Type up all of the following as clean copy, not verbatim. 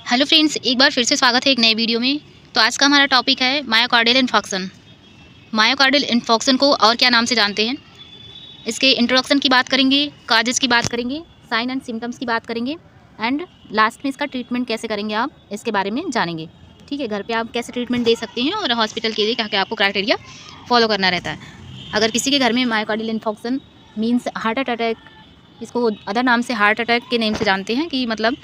Hello friends, एक बार फिर से स्वागत है एक नए वीडियो में। तो आज का हमारा टॉपिक है मायोकार्डियल इन्फॉक्शन। मायोकार्डियल इन्फॉक्शन को और क्या नाम से जानते हैं, इसके इंट्रोडक्शन की बात करेंगे, काजेस की बात करेंगे, साइन एंड सिम्टम्स की बात करेंगे एंड लास्ट में इसका ट्रीटमेंट कैसे करेंगे आप इसके बारे में जानेंगे। ठीक है, घर पे आप कैसे ट्रीटमेंट दे सकते हैं और हॉस्पिटल के लिए क्या क्या आपको क्राइटेरिया फॉलो करना रहता है। अगर किसी के घर में myocardial infarction means heart attack, इसको अदर नाम से हार्ट अटैक के नेम से जानते हैं कि मतलब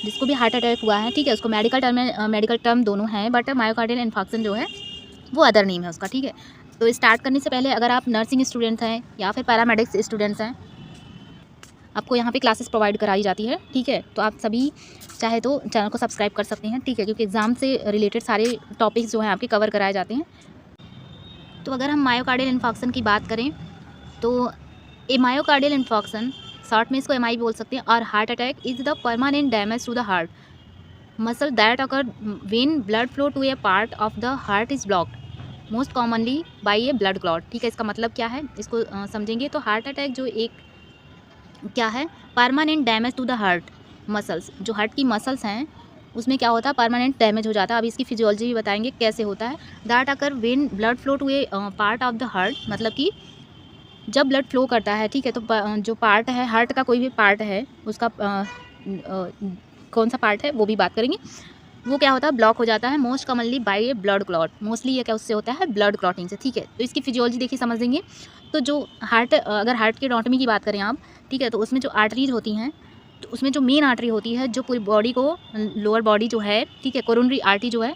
जिसको भी हार्ट अटैक हुआ है, ठीक है, उसको मेडिकल टर्म दोनों हैं, बट मायोकार्डियल इन्फॉक्शन जो है वो अदर नेम है उसका। ठीक है, तो स्टार्ट करने से पहले अगर आप नर्सिंग स्टूडेंट्स हैं या फिर पैरामेडिक्स स्टूडेंट्स हैं, आपको यहाँ पे क्लासेस प्रोवाइड कराई जाती है। ठीक है, तो आप सभी चाहे तो चैनल को सब्सक्राइब कर सकते हैं। ठीक है, क्योंकि एग्ज़ाम से रिलेटेड सारे टॉपिक्स जो हैं आपके कवर कराए जाते हैं। तो अगर हम मायोकार्डियल इन्फॉक्शन की बात करें तो ए मायोकार्डियल इन्फॉक्शन, शॉर्ट में इसको एमआई बोल सकते हैं, और heart attack is the permanent damage to the heart muscle that occur when blood flow to a part of the heart is blocked most commonly by a blood clot. ठीक है, इसका मतलब क्या है इसको समझेंगे। तो हार्ट अटैक जो एक क्या है, permanent damage to the heart muscles, जो हार्ट की मसल्स हैं उसमें क्या होता है, परमानेंट डैमेज हो जाता है। अब इसकी फिजियोलॉजी भी बताएंगे कैसे होता है। That occur when blood flow to a part of the heart, मतलब कि जब ब्लड फ्लो करता है, ठीक है, तो जो पार्ट है हार्ट का, कोई भी पार्ट है उसका कौन सा पार्ट है वो भी बात करेंगे, वो क्या होता है, ब्लॉक हो जाता है most commonly by a blood clot. Mostly ये क्या उससे होता है, ब्लड क्लॉटिंग से। ठीक है, तो इसकी फिजियोलॉजी देखिए समझ लेंगे। तो जो हार्ट, अगर हार्ट के एनाटॉमी की बात करें आप, ठीक है, तो उसमें जो आर्टरीज होती हैं, तो उसमें जो मेन आर्टरी होती है जो पूरी बॉडी को, लोअर बॉडी जो है, ठीक है, कोरोनरी आर्टरी जो है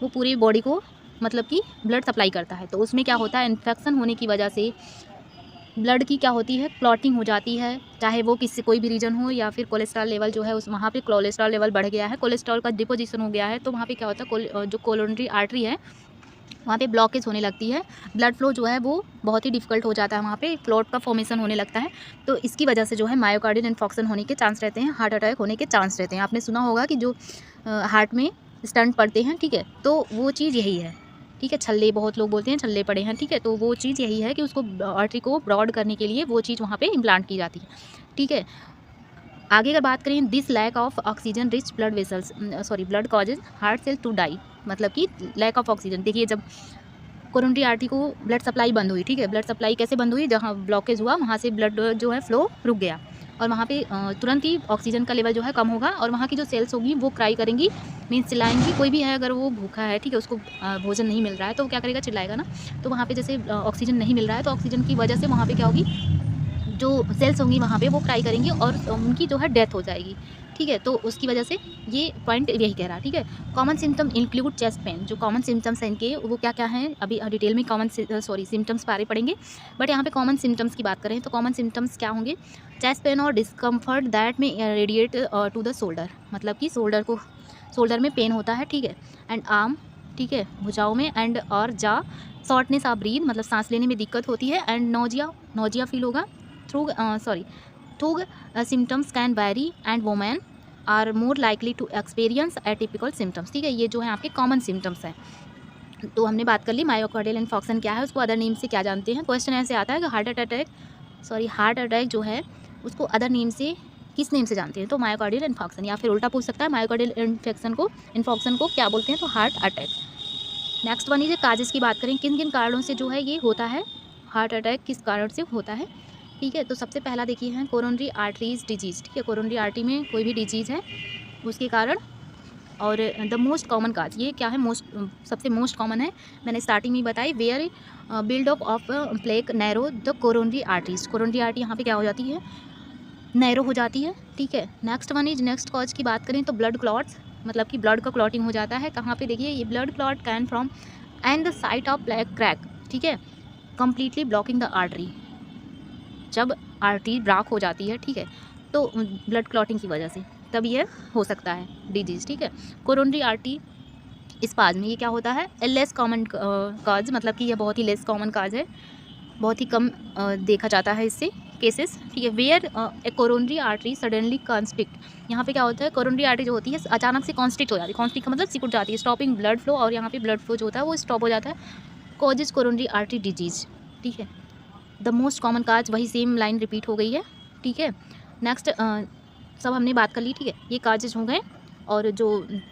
वो पूरी बॉडी को मतलब कि ब्लड सप्लाई करता है। तो उसमें क्या होता है, इन्फेक्शन होने की वजह से ब्लड की क्या होती है, क्लॉटिंग हो जाती है, चाहे वो किसी कोई भी रीजन हो, या फिर कोलेस्ट्रॉल लेवल जो है उस वहाँ पे कोलेस्ट्रॉल लेवल बढ़ गया है, कोलेस्ट्रॉल का डिपोजिशन हो गया है, तो वहाँ पे क्या होता है, जो कोरोनरी आर्टरी है वहाँ पे ब्लॉकेज होने लगती है, ब्लड फ्लो जो है वो बहुत ही डिफिकल्ट हो जाता है, वहाँ पे क्लॉट का फॉर्मेशन होने लगता है। तो इसकी वजह से जो है मायोकार्डियल इन्फॉक्शन होने के चांस रहते हैं, हार्ट अटैक होने के चांस रहते हैं। आपने सुना होगा कि जो हार्ट में स्टंट पड़ते हैं, ठीक है, तो वो चीज़ यही है। ठीक है, छल्ले, बहुत लोग बोलते हैं छल्ले पड़े हैं। ठीक है, तो वो चीज़ यही है कि उसको आर्टरी को ब्रॉड करने के लिए वो चीज़ वहाँ पे इम्प्लांट की जाती है। ठीक है, आगे अगर बात करें, this lack of oxygen rich blood vessels, blood causes heart cell to die, मतलब कि लैक ऑफ ऑक्सीजन। देखिए, जब कोरोनरी आर्टरी को ब्लड सप्लाई बंद हुई, ठीक है, ब्लड सप्लाई कैसे बंद हुई, जहाँ ब्लॉकेज हुआ वहाँ से ब्लड जो है फ्लो रुक गया, और वहाँ पे तुरंत ही ऑक्सीजन का लेवल जो है कम होगा, और वहाँ की जो सेल्स होगी वो क्राई करेंगी, मीन्स चिल्लाएंगी। कोई भी है अगर वो भूखा है, ठीक है, उसको भोजन नहीं मिल रहा है तो वो क्या करेगा, चिल्लाएगा ना। तो वहाँ पे जैसे ऑक्सीजन नहीं मिल रहा है तो ऑक्सीजन की वजह से वहाँ पे क्या होगी, जो सेल्स होंगी वहाँ पे वो क्राई करेंगी और उनकी जो है डेथ हो जाएगी। ठीक है, तो उसकी वजह से ये पॉइंट यही कह रहा है। ठीक है, common symptom include chest pain. जो कॉमन सिम्टम्स हैं इनके वो क्या क्या हैं, अभी डिटेल में सिम्टम्स बारे पढ़ेंगे, बट यहाँ पे कॉमन सिम्टम्स की बात करें तो कॉमन सिम्टम्स क्या होंगे, चेस्ट पेन और डिस्कम्फर्ट दैट में रेडिएट टू द शोल्डर, मतलब कि शोल्डर में पेन होता है। ठीक है, एंड आर्म, ठीक है, भुजाओं में, एंड और जा शॉर्टनेस ऑफ ब्रीथ, मतलब सांस लेने में दिक्कत होती है, एंड नोजिया फील होगा through symptoms can vary and women are more likely to experience atypical symptoms। ठीक है, ये जो है आपके कॉमन सिम्टम्स हैं। तो हमने बात कर ली मायोकार्डियल इन्फॉक्शन क्या है, उसको अदर नेम से क्या जानते हैं। क्वेश्चन ऐसे आता है कि हार्ट अटैक जो है उसको अदर नेम से किस नेम से जानते हैं, तो मायोकार्डियल इन्फॉक्शन, या फिर उल्टा पूछ सकता है, मायोकार्डियल इन्फॉक्शन को क्या बोलते हैं, तो heart attack. Next one is causes की बात करें, किन किन कारणों से जो है ये होता है, हार्ट अटैक किस कारण से होता है। ठीक है, तो सबसे पहला देखिए है कोरोनरी आर्टरीज डिजीज़। ठीक है, कोरोनरी आर्टरी में कोई भी डिजीज़ है उसके कारण, और द मोस्ट कॉमन काज, ये क्या है, सबसे मोस्ट कॉमन है, मैंने स्टार्टिंग में बताई, where build up of plaque narrow the coronary arteries. Coronary artery यहाँ पे क्या हो जाती है, नैरो हो जाती है। ठीक है, नेक्स्ट कॉज की बात करें तो ब्लड क्लॉट्स, मतलब कि ब्लड का क्लॉटिंग हो जाता है। कहाँ पे, देखिए, ये blood clot can from and the site of black crack, ठीक है, कम्प्लीटली ब्लॉकिंग द आर्टरी। जब आर्टरी ब्लॉक हो जाती है, ठीक है, तो ब्लड क्लॉटिंग की वजह से तब ये हो सकता है डिजीज़। ठीक है, कोरोनरी आर्टरी स्पाज में ये क्या होता है, लेस कॉमन काज, मतलब कि यह बहुत ही लेस कॉमन काज है, बहुत ही कम देखा जाता है इससे केसेस। ठीक है, where a coronary artery suddenly constrict, यहाँ पे क्या होता है, कोरोनरी आर्टरी जो होती है अचानक से कॉन्स्ट्रिक्ट हो जाती है, कॉन्स्ट्रिक्ट का मतलब सिकुड़ जाती है, स्टॉपिंग ब्लड फ्लो, और यहाँ पे ब्लड फ्लो जो होता है वो स्टॉप हो जाता है, कॉजेज कोरोनरी आर्टरी डिजीज़। ठीक है, द मोस्ट कॉमन काज, वही सेम लाइन रिपीट हो गई है। ठीक है, नेक्स्ट सब हमने बात कर ली। ठीक है, ये काजेज हो गए, और जो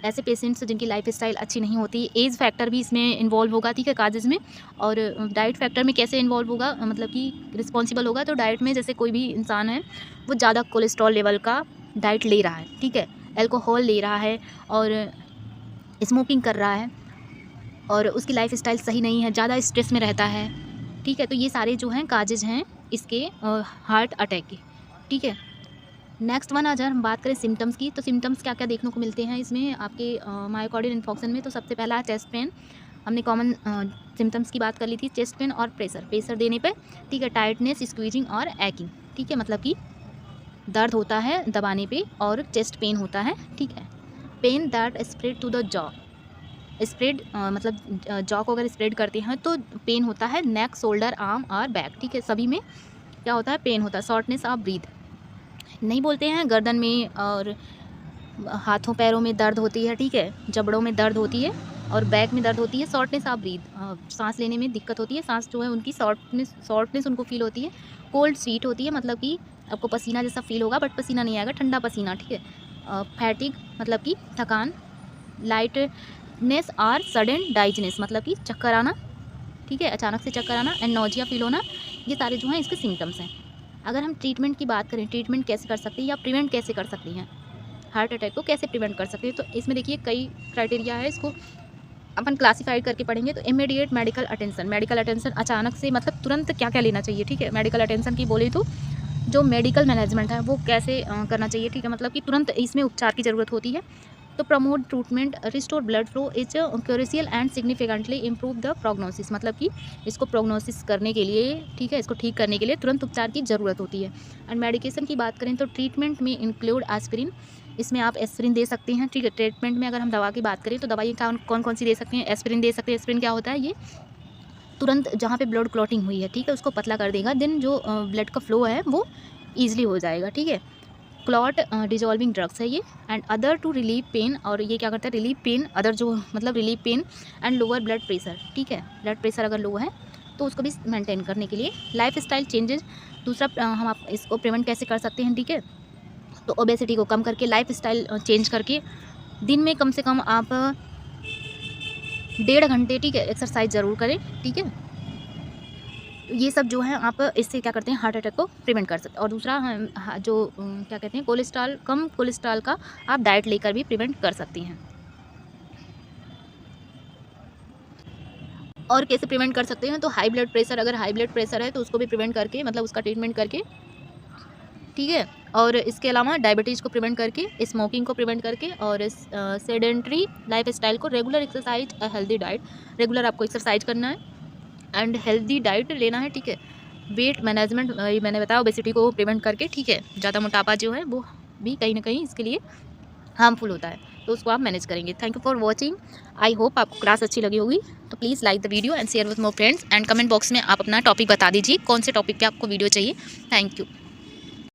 ऐसे पेशेंट्स जिनकी लाइफ स्टाइल अच्छी नहीं होती, एज फैक्टर भी इसमें इन्वॉल्व होगा, ठीक है, काजेज़ में। और डाइट फैक्टर में कैसे इन्वॉल्व होगा, मतलब कि रिस्पॉन्सिबल होगा, तो डाइट में जैसे कोई भी इंसान है वो ज़्यादा कोलेस्ट्रॉल लेवल का डाइट ले रहा है, ठीक है, अल्कोहल ले रहा है और स्मोकिंग कर रहा है और उसकी लाइफ स्टाइल सही नहीं है, ज़्यादा स्ट्रेस में रहता है, ठीक है, तो ये सारे जो हैं काजेज़ हैं इसके हार्ट अटैक के, ठीक है। नेक्स्ट वन अगर हम बात करें सिम्टम्स की, तो सिम्टम्स क्या क्या देखने को मिलते हैं इसमें आपके मायोकार्डियल इन्फॉक्शन में। तो सबसे पहला है चेस्ट पेन। हमने कॉमन सिम्टम्स की बात कर ली थी, चेस्ट पेन और प्रेशर देने पे, ठीक है, टाइटनेस, स्क्वीजिंग और एक्किंग, ठीक है, मतलब कि दर्द होता है दबाने पे और चेस्ट पेन होता है, ठीक है। Pain that spread to the jaw, spread मतलब जॉ को अगर स्प्रेड करते हैं तो पेन होता है नेक, शोल्डर, आर्म और बैक, ठीक है, सभी में क्या होता है, पेन होता है। शॉर्टनेस ऑफ ब्रीथ नहीं बोलते हैं, गर्दन में और हाथों पैरों में दर्द होती है, ठीक है, जबड़ों में दर्द होती है और बैक में दर्द होती है। शॉर्टनेस ऑफ ब्रीथ, सांस लेने में दिक्कत होती है, सांस जो है उनकी शॉर्टनेस उनको फील होती है। कोल्ड स्वीट होती है, मतलब कि आपको पसीना जैसा फील होगा बट पसीना नहीं आएगा, ठंडा पसीना, ठीक है। फैटिग मतलब कि थकान। लाइटनेस और सडन डाइजनेस मतलब कि चक्कर आना, ठीक है, अचानक से चक्कर आना एंड नोजिया फील होना, ये सारे जो हैं इसके सिम्टम्स हैं। अगर हम ट्रीटमेंट की बात करें, ट्रीटमेंट कैसे कर सकते हैं या प्रिवेंट कैसे कर सकते हैं, हार्ट अटैक को कैसे प्रिवेंट कर सकते हैं, तो इसमें देखिए कई क्राइटेरिया है, इसको अपन क्लासीफाइड करके पढ़ेंगे। तो इमीडिएट मेडिकल अटेंशन, अचानक से मतलब तुरंत क्या क्या लेना चाहिए, ठीक है। मेडिकल अटेंशन की बोले तो जो मेडिकल मैनेजमेंट है वो कैसे करना चाहिए, ठीक है, मतलब कि तुरंत इसमें उपचार की ज़रूरत होती है। तो promote treatment, restore blood flow is crucial and significantly improve the prognosis, मतलब कि इसको प्रोग्नोसिस करने के लिए, ठीक है, इसको ठीक करने के लिए तुरंत उपचार की ज़रूरत होती है। एंड मेडिकेशन की बात करें तो ट्रीटमेंट में इंक्लूड एस्पिरिन, इसमें आप एस्पिरिन दे सकते हैं, ठीक है। ट्रीटमेंट में अगर हम दवा की बात करें तो दवाई कौन कौन सी दे सकते हैं, एस्पिरिन दे सकते हैं। एस्पिरिन क्या होता है, ये तुरंत जहाँ पे ब्लड क्लॉटिंग हुई है, ठीक है, उसको पतला कर देगा, देन जो ब्लड का फ्लो है वो ईजिली हो जाएगा, ठीक है। क्लॉट डिजॉल्विंग ड्रग्स है ये। And other to relieve pain, और ये क्या करता है, रिलीव पेन, अदर जो मतलब relieve pain and lower blood pressure, ठीक है, ब्लड प्रेशर अगर लो है तो उसको भी मेंटेन करने के लिए। लाइफ स्टाइल चेंजेस, दूसरा हम आप इसको प्रिवेंट कैसे कर सकते हैं, ठीक है, तो ओबेसिटी को कम करके, लाइफ स्टाइल चेंज करके, दिन में कम से कम आप 1.5 घंटे, ठीक है, एक्सरसाइज ज़रूर करें, ठीक है। ये सब जो है आप इससे क्या करते हैं, हार्ट अटैक को प्रिवेंट कर सकते हैं। और दूसरा जो क्या कहते हैं, कम कोलेस्ट्रॉल का आप डाइट लेकर भी प्रिवेंट कर सकती हैं। और कैसे प्रिवेंट कर सकते हैं, तो हाई ब्लड प्रेशर, अगर हाई ब्लड प्रेशर है तो उसको भी प्रिवेंट करके, मतलब उसका ट्रीटमेंट करके, ठीक है। और इसके अलावा डायबिटीज़ को प्रिवेंट करके, स्मोकिंग को प्रिवेंट करके, और सेडेंट्री लाइफ स्टाइल को, regular exercise, healthy diet, regular आपको एक्सरसाइज करना है एंड हेल्दी डाइट लेना है, ठीक है। वेट मैनेजमेंट, मैंने बताया, ओबेसिटी को प्रिवेंट करके, ठीक है, ज़्यादा मोटापा जो है वो भी कहीं ना कहीं इसके लिए हार्मफुल होता है, तो उसको आप मैनेज करेंगे। Thank you for watching. I hope आपको क्लास अच्छी लगी होगी, तो please like the video and share with more friends and comment box में आप अपना टॉपिक बता दीजिए, कौन से टॉपिक पे आपको वीडियो चाहिए। Thank you.